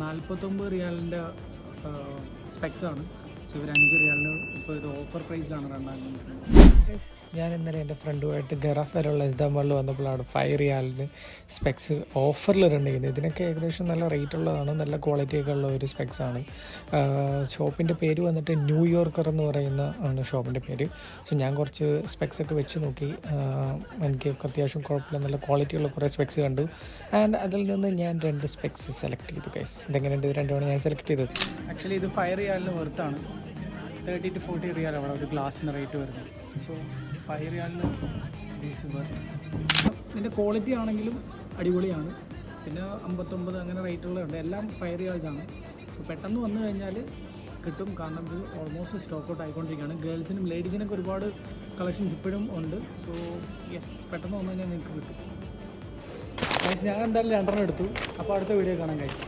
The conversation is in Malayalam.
49 റിയാലിൻ്റെ സ്പെക്സാണ്. സോ ഇവർ 5 റിയാലിന് ഇപ്പോൾ ഇത് ഓഫർ പ്രൈസിലാണ് രണ്ടാം. ഞാൻ ഇന്നലെ എൻ്റെ ഫ്രണ്ടുമായിട്ട് ഗറാഫയിലുള്ള ഇസ്താംബുളിൽ വന്നപ്പോഴാണ് 5 റിയാലിന് സ്പെക്സ് ഓഫറിൽ റൺ ചെയ്യുന്നത്. ഇതിനൊക്കെ ഏകദേശം നല്ല റേറ്റ് ഉള്ളതാണ്, നല്ല ക്വാളിറ്റിയൊക്കെ ഉള്ള ഒരു സ്പെക്സാണ്. ഷോപ്പിൻ്റെ പേര് വന്നിട്ട് ന്യൂയോർക്കർ എന്ന് പറയുന്ന ആണ് ഷോപ്പിൻ്റെ പേര്. സോ ഞാൻ കുറച്ച് സ്പെക്സൊക്കെ വെച്ച് നോക്കി. എനിക്ക് അത്യാവശ്യം കുഴപ്പമില്ല, നല്ല ക്വാളിറ്റിയുള്ള കുറേ സ്പെക്സ് കണ്ടു. ആൻഡ് അതിൽ നിന്ന് ഞാൻ 2 സ്പെക്സ് സെലക്ട് ചെയ്തു ഗൈസ്. ഇതെങ്ങനെയുണ്ട്? ഇത് രണ്ടുമാണ് ഞാൻ സെലക്ട് ചെയ്തത്. ആക്ച്വലി ഇത് 5 റിയാലിന് വെർത്താണ്. 30 to 40 റിയാൽ അവിടെ ഒരു ഗ്ലാസിൻ്റെ റേറ്റ് വരുന്നത്. സോ 5 റിയാലിന് ദിസ് വെർത്ത്. ഇതിൻ്റെ ക്വാളിറ്റി ആണെങ്കിലും അടിപൊളിയാണ്. പിന്നെ 59 അങ്ങനെ റേറ്റുകളുണ്ട്. എല്ലാം 5 റിയാൽസാണ്. സോ പെട്ടെന്ന് വന്നു കഴിഞ്ഞാൽ കിട്ടും, കാരണം ഇത് ഓൾമോസ്റ്റ് സ്റ്റോക്ക് ഔട്ട് ആയിക്കൊണ്ടിരിക്കുകയാണ്. ഗേൾസിനും ലേഡീസിനൊക്കെ ഒരുപാട് കളക്ഷൻസ് ഇപ്പോഴും ഉണ്ട്. സോ യെസ്, പെട്ടെന്ന് വന്നു കഴിഞ്ഞാൽ നിങ്ങൾക്ക് കിട്ടും. ഞാൻ എന്തായാലും 2 എടുത്തു. അപ്പോൾ അടുത്ത വീഡിയോ കാണാം ഗൈസ്.